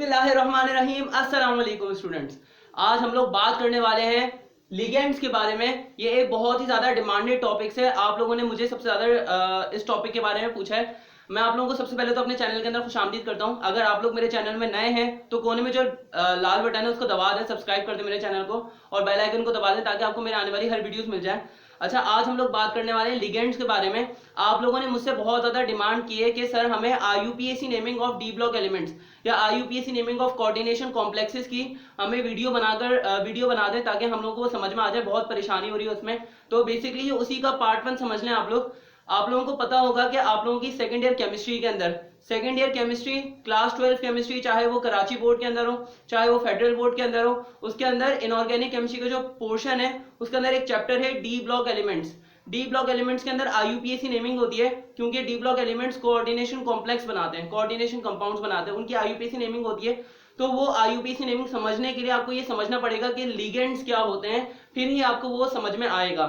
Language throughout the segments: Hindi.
बिस्मिल्लाहिर्रहमानिर्रहीम। अस्सलाम वालेकुम स्टूडेंट्स। आज हम लोग बात करने वाले हैं लिगेंड्स के बारे में। ये एक बहुत ही ज़्यादा डिमांडेड टॉपिक्स है। आप लोगों ने मुझे सबसे ज़्यादा इस टॉपिक के बारे में पूछा है। मैं आप लोगों को सबसे पहले तो अपने चैनल के अंदर खुशामदीद करता हूं। अगर आप लोग मेरे चैनल में नए हैं तो कोने में जो लाल बटन है उसको दबा दें, सब्सक्राइब कर दें मेरे चैनल को और बेल आइकन को दबा दें ताकि आपको मेरे आने वाली हर वीडियोस मिल जाए। अच्छा, आज हम लोग बात करने वाले हैं लिगेंड्स के बारे में। आप लोगों ने मुझसे बहुत ज़्यादा डिमांड की है कि सर हमें IUPAC naming of D block elements या IUPAC naming of coordination complexes की हमें वीडियो बना दें ताकि हम लोगों को समझ में आ जाए। बहुत परेशानी हो रही है उसमें, तो बेसिकली उसी का पार्ट 1 समझ लें आप लोग। आप लोगों को पता होगा कि आप लोगों की सेकंड ईयर केमिस्ट्री के अंदर क्लास 12 केमिस्ट्री, चाहे वो कराची बोर्ड के अंदर हो चाहे वो फेडरल बोर्ड के अंदर हो, उसके अंदर इनऑर्गेनिक केमिस्ट्री का जो पोर्शन है उसके अंदर एक चैप्टर है D block elements. D block elements के अंदर आईयूपीएसी नेमिंग होती है क्योंकि D block elements coordination complex बनाते हैं, कोऑर्डिनेशन कंपाउंड्स बनाते हैं, उनकी आईयूपीएसी नेमिंग होती है। तो वो आईयूपीएसी नेमिंग समझने के लिए आपको ये समझना पड़ेगा कि लिगेंड्स क्या होते हैं, फिर ही आपको वो समझ में आएगा।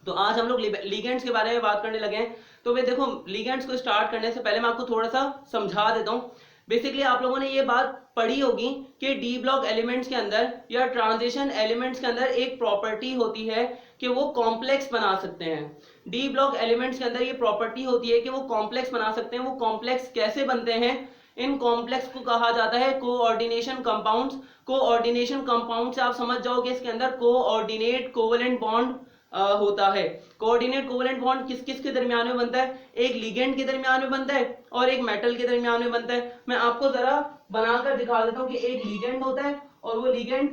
तो आज हम लोग लिगेंड्स के बारे में बात करने लगे हैं। तो वे देखो, लिगेंड्स को स्टार्ट करने से पहले मैं आपको थोड़ा सा समझा देता हूँ। बेसिकली आप लोगों ने ये बात पढ़ी होगी कि डी ब्लॉक एलिमेंट्स के अंदर या ट्रांजिशन एलिमेंट्स के अंदर एक प्रॉपर्टी होती है कि वो कॉम्प्लेक्स बना सकते हैं। डी ब्लॉक एलिमेंट्स के अंदर ये प्रॉपर्टी होती है कि वो कॉम्प्लेक्स बना सकते हैं। वो कॉम्प्लेक्स कैसे बनते हैं? इन कॉम्प्लेक्स को कहा जाता है कोऑर्डिनेशन कंपाउंड्स। कोऑर्डिनेशन कंपाउंड से आप समझ जाओगे इसके अंदर कोऑर्डिनेट कोवेलेंट बॉन्ड होता है। कोऑर्डिनेट कोवेलेंट बॉन्ड किस किस के दरमियान में बनता है? एक लिगेंड के दरमियान में बनता है और एक मेटल के दरमियान में बनता है। मैं आपको जरा बनाकर दिखा देता हूं कि एक लिगेंड होता है और वो लिगेंड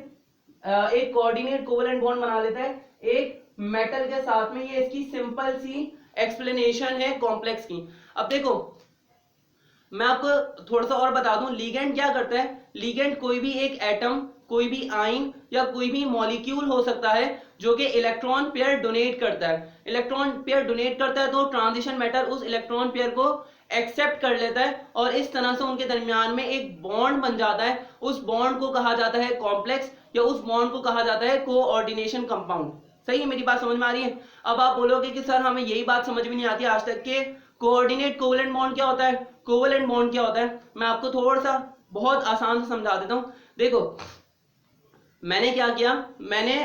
एक कोऑर्डिनेट कोवेलेंट बॉन्ड बना लेता है एक मेटल के साथ में। ये इसकी सिंपल सी एक्सप्लेनेशन है कॉम्प्लेक्स की। अब देखो, मैं आपको थोड़ा सा और बता दूं, लिगेंड क्या करता है। लिगेंड कोई भी एक एटम, कोई भी आयन या कोई भी मॉलिक्यूल हो सकता है जो कि इलेक्ट्रॉन पेयर डोनेट करता है। इलेक्ट्रॉन पेयर डोनेट करता है तो ट्रांजिशन मेटल उस इलेक्ट्रॉन पेयर को एक्सेप्ट कर लेता है और इस तरह से उनके दरमियान में एक बॉन्ड बन जाता है। उस बॉन्ड को कहा जाता है कॉम्प्लेक्स या उस बॉन्ड को कहा जाता है कोऑर्डिनेशन कंपाउंड। सही है, मेरी बात समझ में आ रही है? अब आप बोलोगे कि सर हमें यही बात समझ में नहीं आती आज तक कि कोऑर्डिनेट कोवेलेंट बॉन्ड क्या होता है, कोवेलेंट बॉन्ड क्या होता है। मैं आपको थोड़ा सा बहुत आसान से समझा देता हूं। देखो, मैंने क्या किया, मैंने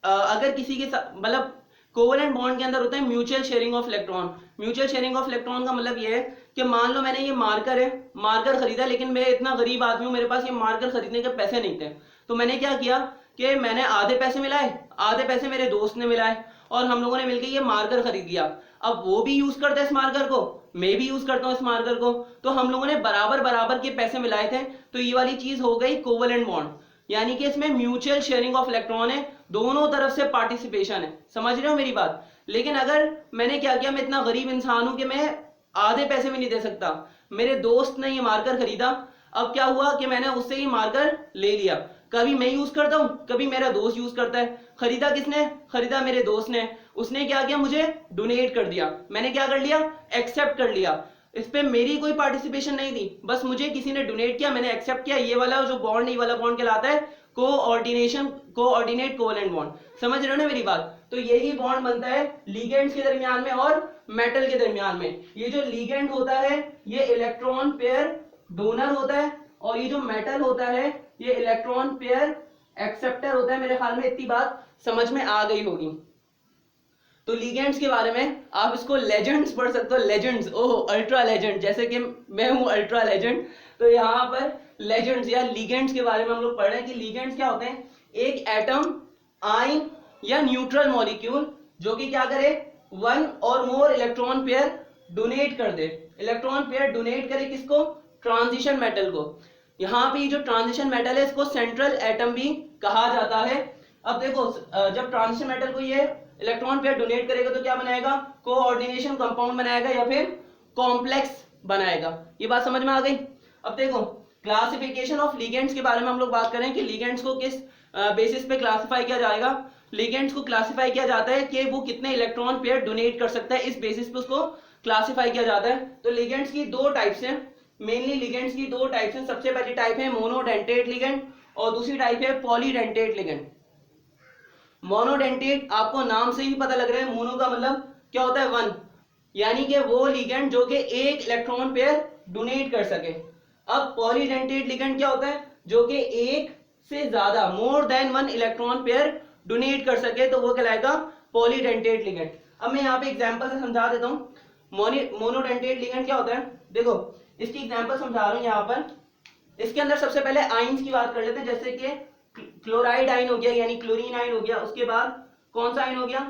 अगर किसी के साथ मतलब कोवेलेंट बॉन्ड के अंदर होता है mutual sharing of electron. Mutual sharing of electron का मतलब ये है कि मान लो मैंने ये मार्कर है, मार्कर खरीदा, लेकिन मैं इतना गरीब आदमी हूं, मेरे पास ये मार्कर खरीदने के पैसे नहीं थे। तो मैंने क्या किया कि मैंने आधे पैसे मिलाए, आधे पैसे मेरे दोस्त ने मिलाए और हम लोगों ने मिलकर ये मार्कर खरीद लिया। अब वो भी यूज करता है इस मार्कर को, मैं भी यूज करता हूं इस मार्कर को, तो हम लोगों ने बराबर बराबर के पैसे मिलाए थे। तो ये वाली चीज हो गई कोवेलेंट बॉन्ड, यानी कि इसमें म्यूचुअल शेयरिंग ऑफ इलेक्ट्रॉन है, दोनों तरफ से पार्टिसिपेशन है। समझ रहे हो मेरी बात? लेकिन अगर मैंने क्या किया, मैं इतना गरीब इंसान हूं कि मैं आधे पैसे भी नहीं दे सकता, मेरे दोस्त ने ये मार्कर खरीदा। अब क्या हुआ कि मैंने उससे ही मार्कर ले लिया। कभी मैं यूज करता हूं, कभी मेरा दोस्त यूज करता है। खरीदा किसने? खरीदा मेरे दोस्त ने। उसने क्या किया, मुझे डोनेट कर दिया। मैंने क्या कर लिया? एक्सेप्ट कर लिया। इस पे मेरी कोई पार्टिसिपेशन नहीं थी, बस मुझे किसी ने डोनेट किया, मैंने एक्सेप्ट किया। ये वाला जो बॉन्ड, ये वाला बॉन्ड कहलाता है कोऑर्डिनेट कोवेलेंट बॉन्ड। समझ रहे हो ना मेरी बात? तो यही बॉन्ड बनता है लिगेंड्स के दरमियान में और मेटल के दरमियान में। ये जो लिगेंड होता है ये इलेक्ट्रॉन पेयर डोनर होता है और ये जो मेटल होता है ये इलेक्ट्रॉन पेयर एक्सेप्टर होता है। मेरे ख्याल में इतनी बात समझ में आ गई होगी। तो लिगेंड्स के बारे में आप इसको लेजेंड्स पढ़ सकते हो। लेजेंड्स, ओह अल्ट्रा लेजेंड, जैसे कि मैं हूं अल्ट्रा लेजेंड। तो यहाँ पर लेजेंड्स या लिगेंड्स के बारे में हम लोग पढ़ रहे हैं कि लिगेंड्स क्या होते हैं। एक एटम, आयन या न्यूट्रल मॉलिक्यूल जो कि क्या करे, वन और मोर इलेक्ट्रॉन पेयर डोनेट कर दे। इलेक्ट्रॉन पेयर डोनेट करे किसको? ट्रांजिशन मेटल को। यहाँ पे जो ट्रांजिशन मेटल है इसको सेंट्रल एटम भी कहा जाता है। अब देखो, जब ट्रांजिशन मेटल को ये इलेक्ट्रॉन पेयर डोनेट करेगा तो क्या बनाएगा? कोऑर्डिनेशन कंपाउंड बनाएगा या फिर कॉम्प्लेक्स बनाएगा। ये बात समझ में आ गई? अब देखो, क्लासिफिकेशन ऑफ लिगेंड्स के बारे में हम लोग बात करें कि लिगेंड्स को किस बेसिस पे क्लासिफाई किया जाएगा। लिगेंड्स को क्लासिफाई किया जाता है कि वो कितने इलेक्ट्रॉन पेयर डोनेट कर सकता है, इस बेसिस पे उसको क्लासिफाई किया जाता है। तो लिगेंड्स की दो टाइप्स हैं, मेनली लिगेंड्स की दो टाइप्स हैं। सबसे पहली टाइप है मोनोडेंटेट लिगेंड और दूसरी टाइप है पॉलीडेंटेट लिगेंड। मोनोडेंटेट आपको नाम से ही पता लग रहा है, मोनो का मतलब क्या होता है? वन, यानी कि वो लिगेंड जो कि एक इलेक्ट्रॉन पेयर डोनेट कर सके। अब पॉलीडेंटेट लिगेंड क्या होता है, जो कि एक से ज्यादा more than one electron pair donate कर सके, तो वो कहलाएगा पॉलीडेंटेट लिगेंड। अब मैं यहाँ पे एग्जांपल से समझा देता हूँ। मोनोडेंटेट लिगेंड क्या होता है, देखो इसकी एग्जांपल समझा रहा हूँ यहाँ पर। इसके अंदर सबसे पहले आइंस की बात कर लेते हैं, जैसे कि क्लोराइड आइन हो गया यानी क्लोरीन आइन हो गया, उसके बाद कौन सा आइन हो गया,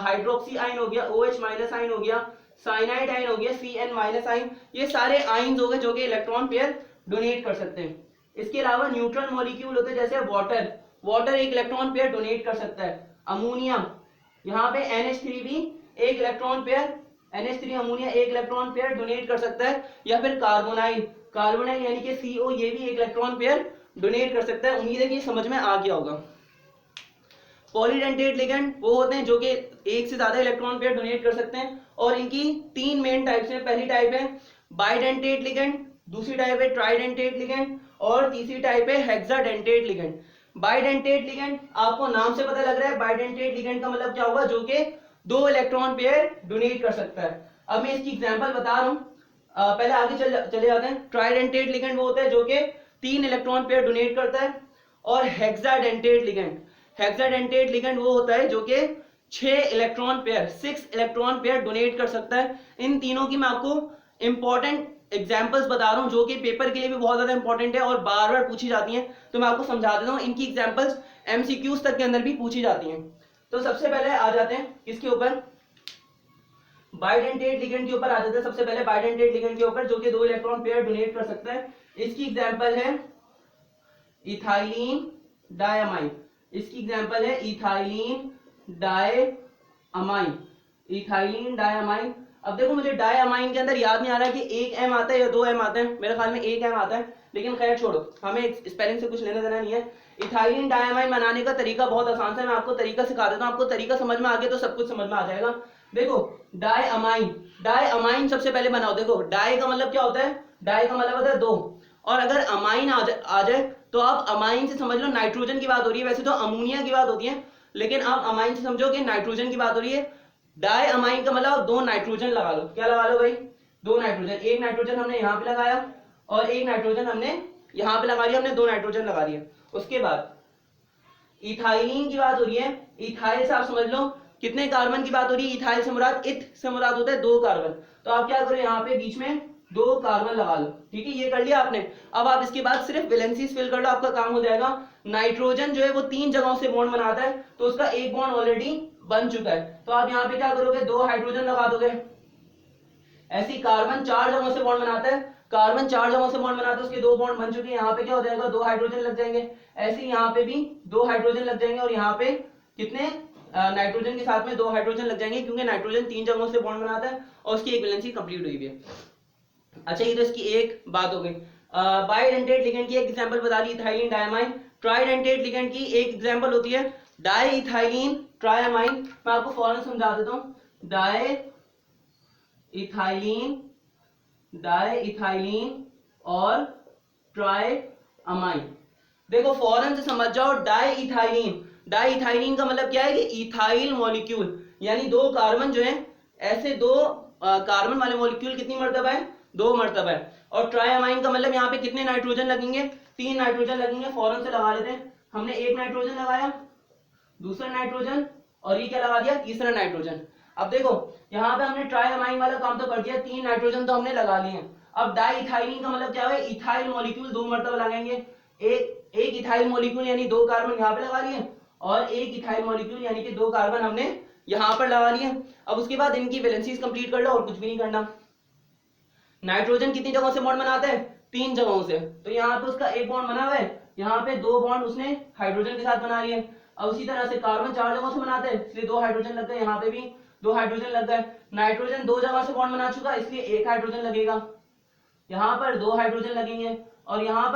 हाइड्रोक्सी आइन हो गया, OH माइनस आइन हो गया, साइनाइड आइन हो गया, CN माइनस आइन। ये सारे आइंस हो गए जो कि इलेक्ट्रॉन पेयर डोनेट कर सकते हैं। इसके अलावा न्यूट्रल मॉलिक्यूल होते हैं, जैसे वाटर, वाटर एक इलेक्ट्रॉन पेयर डोनेट कर सकता है। अमोनिया, यहाँ पे NH3 भी एक इलेक्ट्रॉन पेयर, NH3 अमोनिया एक इलेक्ट्रॉन पेयर डोनेट कर सकता है। या फिर कार्बोनाइल, कार्बोनाइल यानी कि CO, ये भी एक इलेक्ट्रॉन पेयर डोनेट कर सकता है। उम्मीद है कि समझ में आ गया होगा। पॉलीडेंटेट लिगेंड वो होते हैं जो कि एक से ज्यादा इलेक्ट्रॉन पेयर डोनेट कर सकते हैं, और इनकी तीन मेन टाइप्स हैं। पहली टाइप है बाइडेंटेट लिगेंड, दूसरी टाइप है ट्राइडेंटेट लिगेंड, और तीसरी टाइप है हेक्साडेंटेट लिगेंड। बाइडेंटेट लिगेंड आपको नाम से पता लग रहा है, बाइडेंटेट लिगेंड का मतलब क्या होगा, जो कि दो इलेक्ट्रॉन पेयर डोनेट कर सकता है। अब मैं इसकी एग्जांपल बता रहा हूं, पहले आगे चले जाते हैं। ट्राइडेंटेट लिगेंड वो होता है जो कि तीन इलेक्ट्रॉन पेयर डोनेट करता है। और हेक्साडेंटेट लिगेंड, हेक्साडेंटेट लिगेंड वो होता है जो कि 6 electron pair, 6 electron pair donate कर सकता है। इन तीनों की मैं आपको इंपॉर्टेंट एग्जांपल्स बता रहा हूं जो कि पेपर के लिए भी बहुत ज्यादा इंपॉर्टेंट है और बार बार पूछी जाती हैं, तो मैं आपको समझा देता हूं। इनकी एग्जांपल्स MCQs तक के अंदर भी पूछी जाती हैं। तो सबसे पहले आ जाते हैं किसके ऊपर, बाइडेंटेट लिगेंड के ऊपर आ जाते हैं। सबसे पहले बाइडेंटेट लिगेंड के ऊपर जो कि 2 इलेक्ट्रॉन पेयर डोनेट कर सकता है। इसकी एग्जांपल है इथाइलिन डायमाइन, इसकी एग्जांपल है इथाइलिन डायमाइन, इथाइलिन डायमाइन। अब देखो मुझे डायमाइन के अंदर याद नहीं आ रहा है कि एक M आता है या 2 M आता है, मेरे ख्याल में एक M आता है, लेकिन खैर छोड़ो, हमें स्पेलिंग से कुछ लेना देना नहीं है। इथाइलिन डायमाइन बनाने का तरीका बहुत आसान है, मैं आपको तरीका सिखा देता हूँ। आपको तरीका समझ में आ गया तो सब कुछ समझ में आ जाएगा। देखो डायमाइन, डायमाइन सबसे पहले बनाओ। देखो डाई का मतलब क्या होता है, डाई का मतलब होता है 2, और अगर अमाइन आ जाए तो आप अमाइन से समझ लो नाइट्रोजन की बात हो रही है। वैसे तो अमोनिया की बात होती है, लेकिन आप अमाइन से समझो कि नाइट्रोजन की बात हो रही है। डाई अमाइन का मतलब 2 नाइट्रोजन लगा लो। क्या लगा लो भाई, 2 नाइट्रोजन। एक नाइट्रोजन हमने यहाँ पे लगाया और एक नाइट्रोजन हमने यहाँ पे लगा दिया, हमने 2 नाइट्रोजन लगा दिए। उसके बाद इथाइलिन की बात हो रही है, इथाइल से आप समझ लो कितने कार्बन की बात हो रही है। इथाइल से मुराद, इथ से मुराद होता है 2 कार्बन। तो आप क्या करो, यहाँ पे बीच में 2 कार्बन लगा लो। ठीक है, ये कर लिया आपने। अब आप इसके बाद सिर्फ वैलेंसीज फिल कर लो, आपका काम हो जाएगा। नाइट्रोजन जो है वो 3 जगहों से बॉन्ड बनाता है, तो उसका एक बॉन्ड ऑलरेडी बन चुका है। तो आप यहाँ पे क्या करोगे, 2 हाइड्रोजन लगा दोगे। ऐसी कार्बन 4 जगहों से बॉन्ड बनाता है, कार्बन 4 जगहों से बॉन्ड बनाता है, उसके 2 बॉन्ड बन चुके हैं। यहाँ पे क्या हो जाएगा, 2 हाइड्रोजन लग जाएंगे। ऐसे ही यहाँ पे भी 2 हाइड्रोजन लग जाएंगे, और यहाँ पे कितने, नाइट्रोजन के साथ में 2 हाइड्रोजन लग जाएंगे, क्योंकि नाइट्रोजन 3 जगहों से बॉन्ड बनाता है और उसकी एक वैलेंसी कंप्लीट हुई है। अच्छा, ये तो इसकी एक बात हो गई। बाइडेंटेट लिगेंड की एक एग्जांपल बता दी, इथाइलिन डायमाइन। ट्राइडेंटेट लिगेंड की एक एग्जांपल होती है डाई इथाइलिन ट्रायमाइन। मैं आपको फौरन समझा देता हूं, डाई इथाइलिन, डाई इथाइलिन और ट्रायमाइन। देखो फौरन से समझ जाओ, डाई इथाइलिन, डाई इथाइलिन का मतलब क्या है कि इथाइल मॉलिक्यूल, यानी 2 कार्बन जो है, ऐसे 2 कार्बन वाले मॉलिक्यूल कितनी मर्तबा है, 2 मर्तबा है। और ट्रायमाइन का मतलब यहाँ पे कितने नाइट्रोजन लगेंगे, 3 नाइट्रोजन लगेंगे। फौरन से लगा लेते हैं। हमने एक नाइट्रोजन लगाया, दूसरा नाइट्रोजन, और ये क्या लगा दिया, तीसरा नाइट्रोजन। अब देखो यहाँ पे हमने ट्रायमाइन वाला काम तो कर दिया, 3 नाइट्रोजन तो हमने लगा लिए। अब डाई इथाइलिन का मतलब क्या है, इथाइल मॉलिक्यूल 2 मर्तबा लगाएंगे। एक इथाइल मॉलिक्यूल यानी 2 कार्बन यहाँ पे लगा लिए, और एक इथाइल मॉलिक्यूल यानी कि 2 कार्बन हमने यहाँ पर लगा लिए। अब उसके बाद इनकी वैलेंसीज कंप्लीट कर लो, और कुछ भी नहीं करना। नाइट्रोजन कितनी जगहों से बॉन्ड बनाता है, 3 जगहों से। तो यहाँ पे उसका एक बॉन्ड बना हुआ है, यहाँ पे 2 बॉन्ड उसने हाइड्रोजन के साथ बना लिए। अब उसी तरह से कार्बन 4 जगहों से बनाते हैं, इसलिए 2 हाइड्रोजन लग गए। यहाँ पे भी 2 हाइड्रोजन लग गए। नाइट्रोजन 2 जगह से बॉन्ड बना चुका, इसलिए 1 हाइड्रोजन लगेगा। यहाँ पर 2 हाइड्रोजन लगेंगे, और यहाँ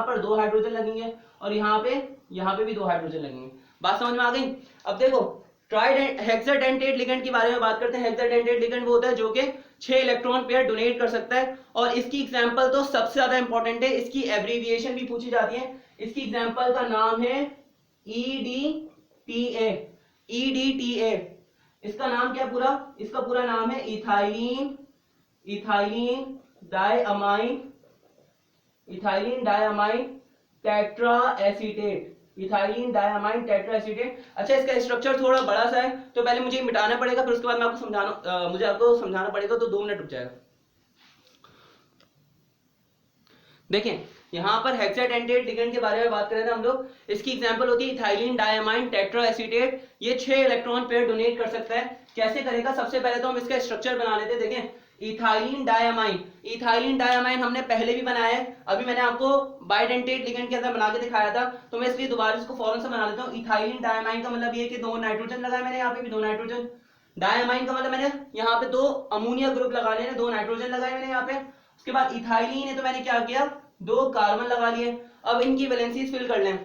पर 2 हाइड्रोजन लगेंगे, और यहाँ पे भी 2 हाइड्रोजन लगेंगे। बात समझ में आ गई। अब देखो हेक्साडेंटेट लिगेंड के बारे में बात करते हैं। हेक्साडेंटेट लिगेंड वो होता है जो कि 6 इलेक्ट्रॉन पेयर डोनेट कर सकता है, और इसकी एग्जांपल तो सबसे ज्यादा इंपॉर्टेंट है, इसकी एब्रीविएशन भी पूछी जाती है। इसकी एग्जांपल का नाम है EDTA, EDTA। इसका नाम क्या पूरा, इसका पूरा नाम है ethylene diamine ethylene diamine tetra acetate, ethylene diamine tetra acetate. अच्छा, इसका स्ट्रक्चर थोड़ा बड़ा सा है तो पहले मुझे मिटाना पड़ेगा, फिर उसके बाद मैं आपको समझाना मुझे आपको समझाना पड़ेगा, तो 2 मिनट रुक जाएगा। देखें, यहाँ पर हेक्साडेंटेट लिगेंड के बारे में बात कर रहे थे हम लोग। इसकी एग्जांपल होती है इथाइलिन डायमाइन टेट्रा एसीटेट। ये 6 इलेक्ट्रॉन पेयर डोनेट कर सकता है। कैसे करेगा? सबसे पहले तो हम इसका स्ट्रक्चर बना लेते हैं। देखें, इथाइलिन डायमाइन, इथाइलिन डायमाइन हमने पहले भी बनाया है, अभी मैंने आपको बाइडेंटेट लिगेंड के अंदर बना के दिखाया था, तो मैं इसलिए दोबारा इसको फौरन से बना लेता हूँ। इथाइलिन डायमाइन का मतलब ये कि 2 नाइट्रोजन लगाए मैंने, यहाँ पे भी 2 नाइट्रोजन। डायमाइन का मतलब मैंने यहाँ पे 2 अमोनिया ग्रुप लगाने हैं, 2 नाइट्रोजन लगाए मैंने यहाँ पे। उसके बाद इथाइलिन है तो मैंने क्या किया, 2 कार्बन लगा लिए। अब इनकी वैलेंसीज फिल कर लें।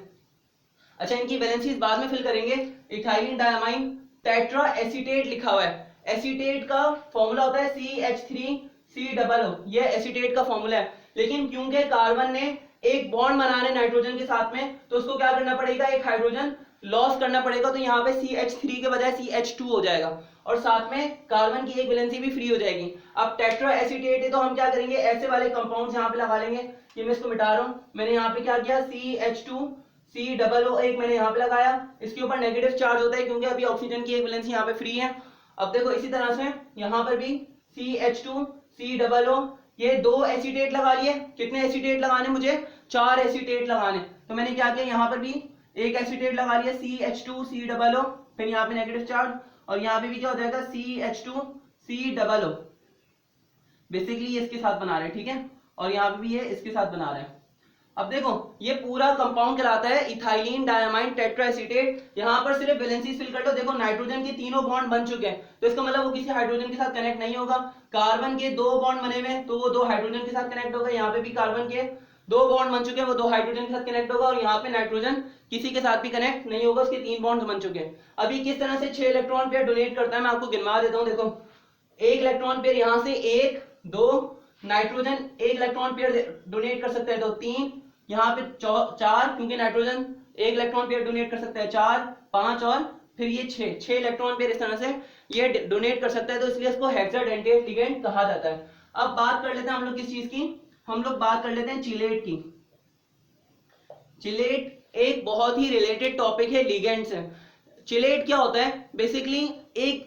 अच्छा, इनकी वैलेंसीज बाद में फिल करेंगे। इथाइलिन डायमाइन टेट्रा एसीटेट लिखा हुआ है, एसीटेट का फॉर्मूला होता है CH3COO, ये एसीटेट का फॉर्मूला है। लेकिन क्योंकि कार्बन ने एक बॉन्ड बनाने नाइट्रोजन के साथ में, तो उसको क्या करना पड़ेगा, एक हाइड्रोजन लॉस करना पड़ेगा, तो यहाँ पे CH3 के बजाय CH2 हो जाएगा, और साथ में कार्बन की एक वैलेंसी भी फ्री हो जाएगी। अब टेट्रा एसीटेट है तो हम क्या करेंगे, ऐसे वाले कंपाउंड्स यहाँ पे लगा लेंगे। कि मैं इसको मिटा रहा हूँ, मैंने यहाँ पे क्या किया, CH2COO एक मैंने यहाँ पे लगाया, इसके ऊपर नेगेटिव चार्ज होता है क्योंकि अभी ऑक्सीजन की एक वैलेंसी यहाँ पे फ्री है। अब देखो इसी तरह से यहाँ पर भी CH2COO, ये 2 एसीटेट लगा लिए। कितने एसीटेट लगाने मुझे, 4 एसीटेट लगाने। तो मैंने क्या किया, यहाँ पर भी एक एसीटेट लगा लिया CH2COO, फिर यहाँ पे नेगेटिव चार्ज, और यहाँ पे भी क्या हो जाएगा CH2COO। बेसिकली ये इसके साथ बना रहे हैं, ठीक है, और यहाँ पे भी ये इसके साथ बना रहे हैं। अब देखो, ये पूरा कंपाउंड कहलाता है इथाइलिन डायमाइन टेट्रा एसीटेट। यहाँ पर सिर्फ वैलेंसी फिल कर लो। देखो, नाइट्रोजन के तीनों बॉन्ड बन चुके हैं, तो इसका मतलब वो किसी हाइड्रोजन के साथ कनेक्ट नहीं होगा। कार्बन के 2 बॉन्ड बने हुए, तो वो 2 हाइड्रोजन के साथ कनेक्ट होगा। यहाँ पे भी कार्बन के 2 बॉन्ड बन चुके हैं, वो 2 हाइड्रोजन के साथ कनेक्ट होगा, और यहाँ पे नाइट्रोजन किसी के साथ भी कनेक्ट नहीं होगा, उसके 3 बॉन्ड बन चुके हैं। अभी किस तरह से 6 इलेक्ट्रॉन पेयर डोनेट करता है, मैं आपको गिनवा देता हूँ। देखो, एक इलेक्ट्रॉन पेयर यहाँ से 1 2, नाइट्रोजन एक इलेक्ट्रॉन पेयर डोनेट कर सकता है, तो 3, यहाँ पे 4, क्योंकि नाइट्रोजन एक इलेक्ट्रॉन पेयर डोनेट कर सकता है, 4 5, और फिर ये 6 इलेक्ट्रॉन पेयर इस तरह से ये डोनेट कर सकता है, तो इसलिए इसको हेक्साडेंटेट लिगेंड कहा जाता है। अब बात कर लेते हैं हम लोग किस चीज की, हम लोग बात कर लेते हैं चिलेट की। चिलेट एक बहुत ही रिलेटेड टॉपिक है लिगेंड से। चिलेट क्या होता है, बेसिकली एक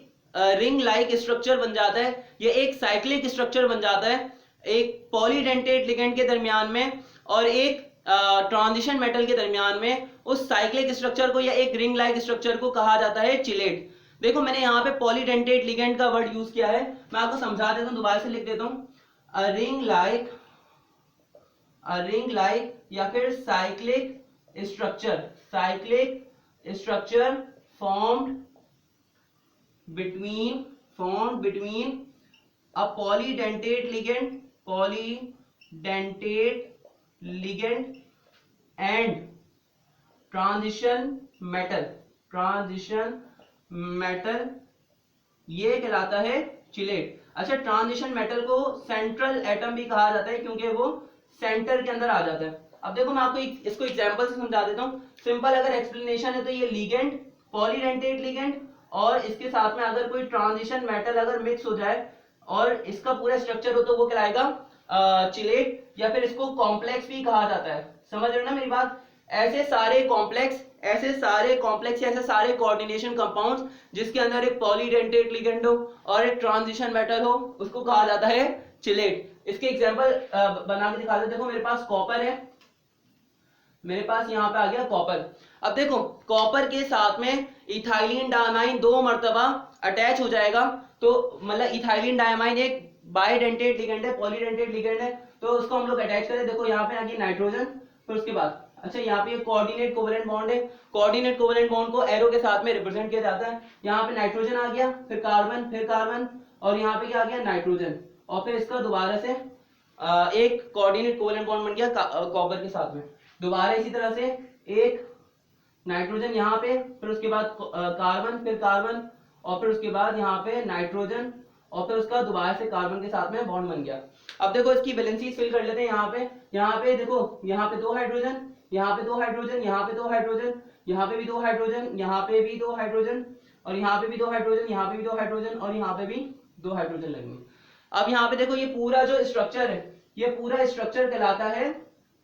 रिंग लाइक स्ट्रक्चर बन जाता है, ये एक साइक्लिक स्ट्रक्चर बन जाता है एक पॉलीडेंटेट लिगेंड के दरमियान में और एक ट्रांजिशन मेटल के दरमियान में। उस साइक्लिक स्ट्रक्चर को या एक रिंग लाइक स्ट्रक्चर को कहा जाता है चिलेट। देखो, मैंने यहाँ पे पॉलीडेंटेट लिगेंड का वर्ड यूज किया है, मैं आपको समझा देता हूँ, दोबारा से लिख देता हूँ। अ रिंग लाइक या फिर cyclic structure formed between a polydentate ligand and transition metal, ये कहलाता है चिलेट। अच्छा, ट्रांजिशन मेटल को सेंट्रल एटम भी कहा जाता है क्योंकि वो सेंटर के अंदर आ जाता है। अब देखो, मैं आपको इसको एग्जांपल से समझा देता हूँ। सिंपल अगर एक्सप्लेनेशन है तो ये लिगेंड, पॉलीडेंटेट लिगेंड, और इसके साथ में अगर कोई ट्रांजिशन मेटल अगर मिक्स हो जाए और इसका पूरा स्ट्रक्चर हो तो वो कहलाएगा चिलेट, या फिर इसको कॉम्प्लेक्स भी कहा जाता है। समझ रहे हो ना मेरी बात? ऐसे सारे कोऑर्डिनेशन कंपाउंड्स जिसके अंदर एक पॉलीडेंटेट लिगेंड हो और एक ट्रांजिशन मेटल हो, उसको कहा जाता है चिलेट। इसके एग्जांपल बना के दिखा देते। देखो, मेरे पास कॉपर है, मेरे पास यहाँ पे आ गया कॉपर। अब देखो, कॉपर के साथ में इथाइलिन डायमाइन 2 मर्तबा अटैच हो जाएगा, तो मतलब इथाइलिन डायमाइन एक बाइडेंटेट लिगेंड है, पॉलीडेंटेट लिगेंड है, तो उसको हम लोग अटैच करें। देखो, यहाँ पे आ गई नाइट्रोजन, फिर उसके बाद अच्छा यहाँ पे कोऑर्डिनेट कोवेलेंट बॉन्ड है। कोऑर्डिनेट कोवेलेंट बॉन्ड को एरो के साथ में रिप्रेजेंट किया जाता है। यहाँ पे नाइट्रोजन आ गया, फिर कार्बन, और यहाँ पे क्या आ गया, नाइट्रोजन, और फिर इसका दोबारा से एक कोऑर्डिनेट कोवेलेंट बॉन्ड बन गया कॉपर के साथ में। दोबारा इसी तरह से एक नाइट्रोजन यहाँ पे, फिर उसके बाद कार्बन, फिर कार्बन, और फिर उसके बाद यहाँ पे नाइट्रोजन, और फिर उसका दोबारा से कार्बन के साथ में बॉन्ड बन गया। अब देखो, इसकी वैलेंसी फिल कर लेते हैं। यहाँ पे देखो, यहाँ पे 2 हाइड्रोजन, यहाँ पे 2 हाइड्रोजन, यहाँ पे 2 हाइड्रोजन, यहाँ पे भी 2 हाइड्रोजन, यहाँ पे भी 2 हाइड्रोजन, और यहाँ पे भी 2 हाइड्रोजन, यहाँ पे भी 2 हाइड्रोजन, और यहाँ पे भी 2 हाइड्रोजन लगेंगे। अब यहाँ पे देखो, ये पूरा जो स्ट्रक्चर है, ये पूरा स्ट्रक्चर कहलाता है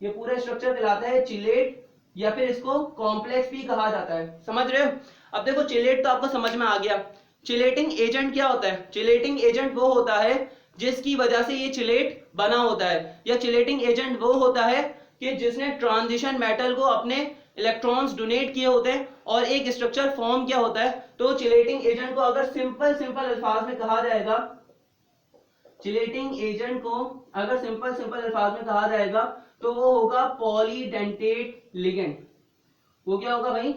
ये पूरा स्ट्रक्चर कहलाता है चिलेट, या फिर इसको कॉम्प्लेक्स भी कहा जाता है। समझ रहे हो? अब देखो चिलेट तो आपको समझ में आ गया। चिलेटिंग एजेंट क्या होता है? चिलेटिंग एजेंट वो होता है जिसकी वजह से ये चिलेट बना होता है, या चिलेटिंग एजेंट वो होता है कि जिसने ट्रांजिशन मेटल को अपने इलेक्ट्रॉन्स डोनेट किए होते हैं और एक स्ट्रक्चर फॉर्म किया होता है। तो चिलेटिंग एजेंट को अगर सिंपल अल्फाज में कहा जाएगा, चिलेटिंग एजेंट को अगर सिंपल अल्फाज में कहा जाएगा तो वो होगा पॉलीडेंटेट लिगेंड। वो क्या होगा भाई?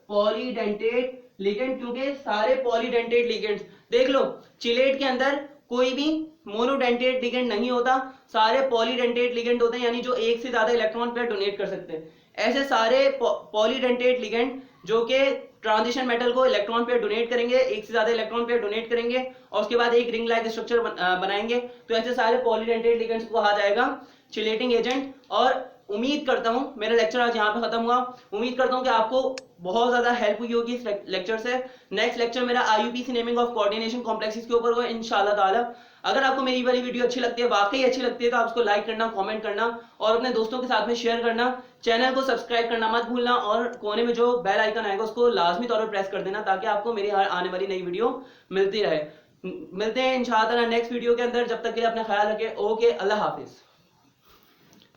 पॉलीडेंटेट लिगेंड, क्योंकि सारे पॉलीडेंटेट लिगेंड्स देख लो, चिलेट के अंदर कोई भी मोनोडेंटेट लिगेंड नहीं होता, सारे पॉलीडेंटेट लिगेंड होते हैं, यानी जो एक से ज्यादा इलेक्ट्रॉन पेयर डोनेट कर सकते हैं। ऐसे सारे पॉलीडेंटेट लिगेंड जो कि ट्रांजिशन मेटल को इलेक्ट्रॉन पेयर डोनेट करेंगे, एक से ज्यादा इलेक्ट्रॉन पेयर डोनेट करेंगे और उसके बाद एक रिंग लाइक स्ट्रक्चर बनाएंगे, तो ऐसे सारे पॉलीडेंटेट लिगेंड्स को कहा जाएगा चिलेटिंग एजेंट। और उम्मीद करता हूं मेरा लेक्चर आज यहाँ पे खत्म हुआ। उम्मीद करता हूं कि आपको बहुत ज्यादा हेल्प हुई होगी इस लेक्चर से। नेक्स्ट लेक्चर मेरा IUPAC naming of coordination complexes के ऊपर होगा इंशाल्लाह ताला। अगर आपको मेरी वाली वीडियो अच्छी लगती है, वाकई अच्छी लगती है, तो आप उसको लाइक करना, कमेंट करना और अपने दोस्तों के साथ में शेयर करना। चैनल को सब्सक्राइब करना मत भूलना और कोने में जो बेल आइकन आएगा उसको लाजमी तौर पर प्रेस कर देना, ताकि आपको मेरी आने वाली नई वीडियो मिलती रहे। मिलते हैं इंशाल्लाह नेक्स्ट वीडियो के अंदर। जब तक के लिए अपना ख्याल रखें। ओके, अल्लाह हाफिज।